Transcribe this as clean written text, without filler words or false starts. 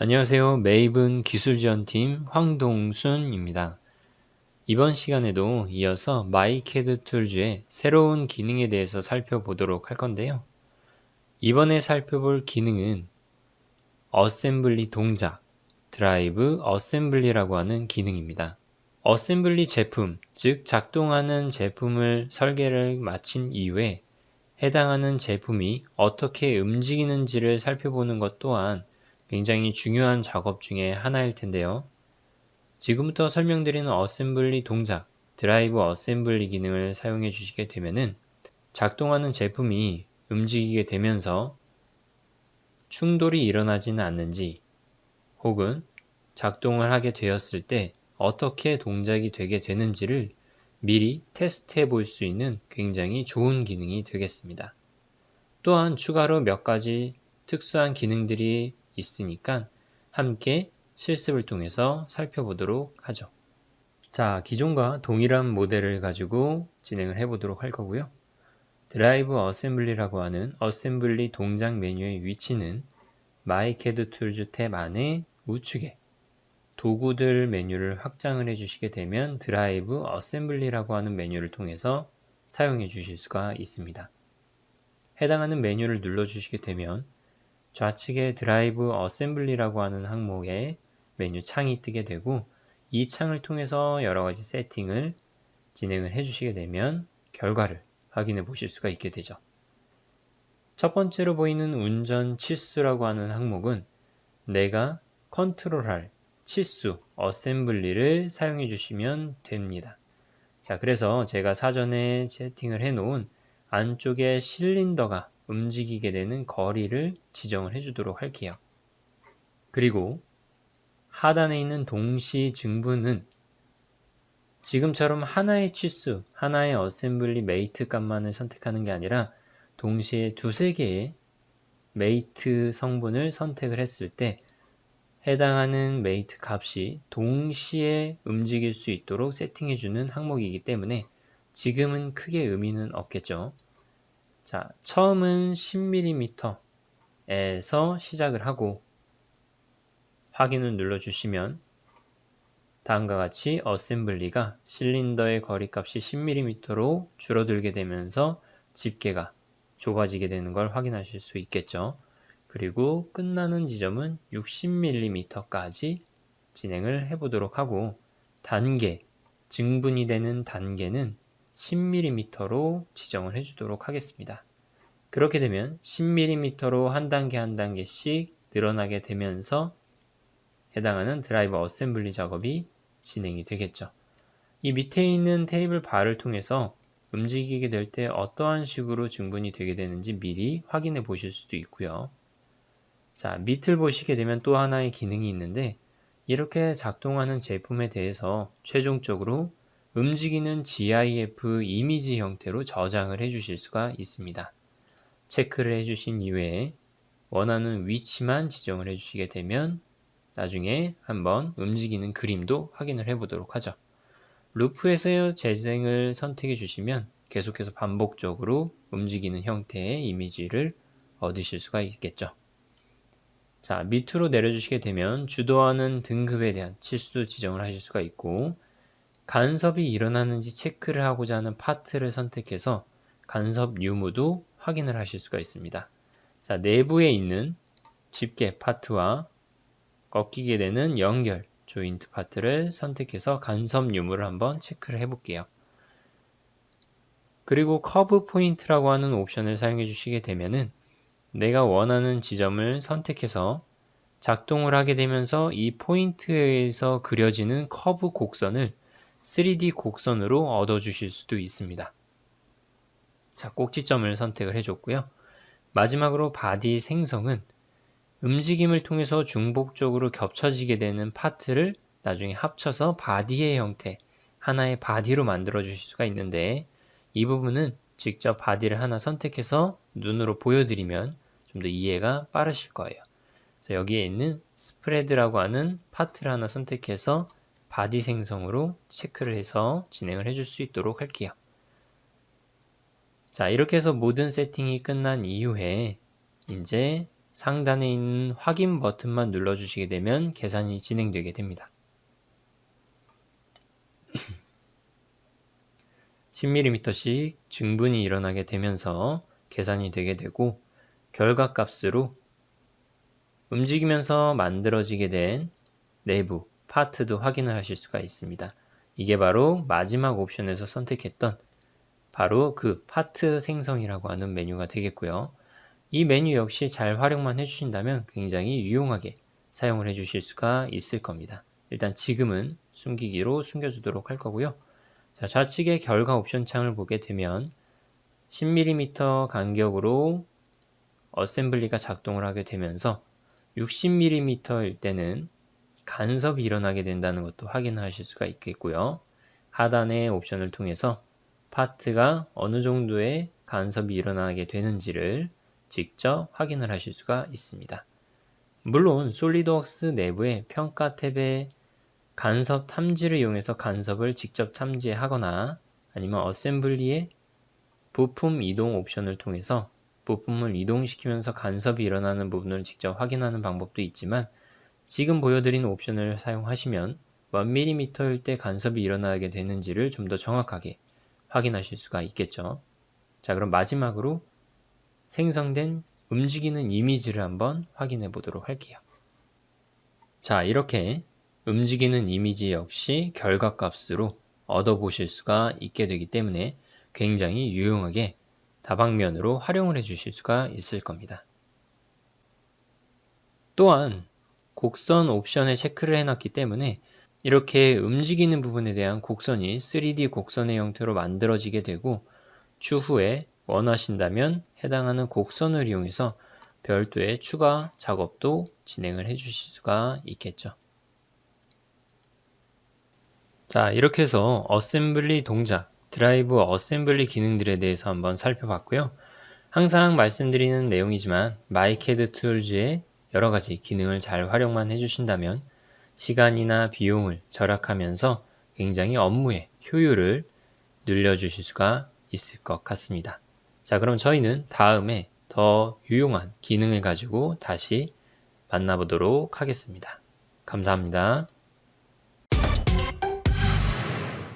안녕하세요. 메이븐 기술지원팀 황동순입니다. 이번 시간에도 이어서 마이캐드 툴즈의 새로운 기능에 대해서 살펴보도록 할 건데요. 이번에 살펴볼 기능은 어셈블리 동작, 드라이브 어셈블리라고 하는 기능입니다. 어셈블리 제품, 즉 작동하는 제품을 설계를 마친 이후에 해당하는 제품이 어떻게 움직이는지를 살펴보는 것 또한 굉장히 중요한 작업 중에 하나일 텐데요. 지금부터 설명드리는 어셈블리 동작, 드라이브 어셈블리 기능을 사용해 주시게 되면은 작동하는 제품이 움직이게 되면서 충돌이 일어나지는 않는지 혹은 작동을 하게 되었을 때 어떻게 동작이 되게 되는지를 미리 테스트해 볼 수 있는 굉장히 좋은 기능이 되겠습니다. 또한 추가로 몇 가지 특수한 기능들이 있으니까 함께 실습을 통해서 살펴보도록 하죠. 자, 기존과 동일한 모델을 가지고 진행을 해보도록 할 거고요. 드라이브 어셈블리라고 하는 어셈블리 동작 메뉴의 위치는 마이캐드 툴즈 탭 안에 우측에 도구들 메뉴를 확장을 해주시게 되면 드라이브 어셈블리라고 하는 메뉴를 통해서 사용해 주실 수가 있습니다. 해당하는 메뉴를 눌러주시게 되면 좌측에 드라이브 어셈블리라고 하는 항목에 메뉴 창이 뜨게 되고 이 창을 통해서 여러 가지 세팅을 진행을 해주시게 되면 결과를 확인해 보실 수가 있게 되죠. 첫 번째로 보이는 운전 치수라고 하는 항목은 내가 컨트롤할 치수, 어셈블리를 사용해 주시면 됩니다. 자, 그래서 제가 사전에 세팅을 해 놓은 안쪽에 실린더가 움직이게 되는 거리를 지정을 해 주도록 할게요. 그리고 하단에 있는 동시 증분은 지금처럼 하나의 치수, 하나의 어셈블리 메이트 값만을 선택하는 게 아니라 동시에 두세 개의 메이트 성분을 선택을 했을 때 해당하는 메이트 값이 동시에 움직일 수 있도록 세팅해주는 항목이기 때문에 지금은 크게 의미는 없겠죠. 자, 처음은 10mm에서 시작을 하고 확인을 눌러주시면 다음과 같이 어셈블리가 실린더의 거리값이 10mm로 줄어들게 되면서 집게가 좁아지게 되는 걸 확인하실 수 있겠죠. 그리고 끝나는 지점은 60mm까지 진행을 해보도록 하고 단계, 증분이 되는 단계는 10mm로 지정을 해주도록 하겠습니다. 그렇게 되면 10mm로 한 단계 한 단계씩 늘어나게 되면서 해당하는 드라이브 어셈블리 작업이 진행이 되겠죠. 이 밑에 있는 테이블 바를 통해서 움직이게 될 때 어떠한 식으로 증분이 되게 되는지 미리 확인해 보실 수도 있고요. 자, 밑을 보시게 되면 또 하나의 기능이 있는데 이렇게 작동하는 제품에 대해서 최종적으로 움직이는 GIF 이미지 형태로 저장을 해 주실 수가 있습니다. 체크를 해 주신 이후에 원하는 위치만 지정을 해 주시게 되면 나중에 한번 움직이는 그림도 확인을 해 보도록 하죠. 루프에서 재생을 선택해 주시면 계속해서 반복적으로 움직이는 형태의 이미지를 얻으실 수가 있겠죠. 자, 밑으로 내려주시게 되면 주도하는 등급에 대한 치수 지정을 하실 수가 있고 간섭이 일어나는지 체크를 하고자 하는 파트를 선택해서 간섭 유무도 확인을 하실 수가 있습니다. 자, 내부에 있는 집게 파트와 꺾이게 되는 연결, 조인트 파트를 선택해서 간섭 유무를 한번 체크를 해볼게요. 그리고 커브 포인트라고 하는 옵션을 사용해 주시게 되면은 내가 원하는 지점을 선택해서 작동을 하게 되면서 이 포인트에서 그려지는 커브 곡선을 3D 곡선으로 얻어 주실 수도 있습니다. 자, 꼭지점을 선택을 해줬고요. 마지막으로 바디 생성은 움직임을 통해서 중복적으로 겹쳐지게 되는 파트를 나중에 합쳐서 바디의 형태, 하나의 바디로 만들어 주실 수가 있는데 이 부분은 직접 바디를 하나 선택해서 눈으로 보여드리면 좀 더 이해가 빠르실 거예요. 그래서 여기에 있는 스프레드라고 하는 파트를 하나 선택해서 바디 생성으로 체크를 해서 진행을 해줄 수 있도록 할게요. 자, 이렇게 해서 모든 세팅이 끝난 이후에 이제 상단에 있는 확인 버튼만 눌러주시게 되면 계산이 진행되게 됩니다. 10mm씩 증분이 일어나게 되면서 계산이 되게 되고 결과값으로 움직이면서 만들어지게 된 내부 파트도 확인을 하실 수가 있습니다. 이게 바로 마지막 옵션에서 선택했던 바로 그 파트 생성이라고 하는 메뉴가 되겠고요. 이 메뉴 역시 잘 활용만 해주신다면 굉장히 유용하게 사용을 해주실 수가 있을 겁니다. 일단 지금은 숨기기로 숨겨주도록 할 거고요. 자, 좌측의 결과 옵션 창을 보게 되면 10mm 간격으로 어셈블리가 작동을 하게 되면서 60mm일 때는 간섭이 일어나게 된다는 것도 확인하실 수가 있겠고요. 하단의 옵션을 통해서 파트가 어느 정도의 간섭이 일어나게 되는지를 직접 확인을 하실 수가 있습니다. 물론 솔리드웍스 내부의 평가 탭에 간섭 탐지를 이용해서 간섭을 직접 탐지하거나 아니면 어셈블리의 부품 이동 옵션을 통해서 부품을 이동시키면서 간섭이 일어나는 부분을 직접 확인하는 방법도 있지만 지금 보여드린 옵션을 사용하시면 몇 mm일 때 간섭이 일어나게 되는지를 좀 더 정확하게 확인하실 수가 있겠죠. 자, 그럼 마지막으로 생성된 움직이는 이미지를 한번 확인해 보도록 할게요. 자, 이렇게 움직이는 이미지 역시 결과값으로 얻어보실 수가 있게 되기 때문에 굉장히 유용하게 다방면으로 활용을 해 주실 수가 있을 겁니다. 또한 곡선 옵션에 체크를 해놨기 때문에 이렇게 움직이는 부분에 대한 곡선이 3D 곡선의 형태로 만들어지게 되고 추후에 원하신다면 해당하는 곡선을 이용해서 별도의 추가 작업도 진행을 해 주실 수가 있겠죠. 자, 이렇게 해서 어셈블리 동작, 드라이브 어셈블리 기능들에 대해서 한번 살펴봤고요. 항상 말씀드리는 내용이지만 마이캐드 툴즈의 여러 가지 기능을 잘 활용만 해주신다면 시간이나 비용을 절약하면서 굉장히 업무의 효율을 늘려주실 수가 있을 것 같습니다. 자, 그럼 저희는 다음에 더 유용한 기능을 가지고 다시 만나보도록 하겠습니다. 감사합니다.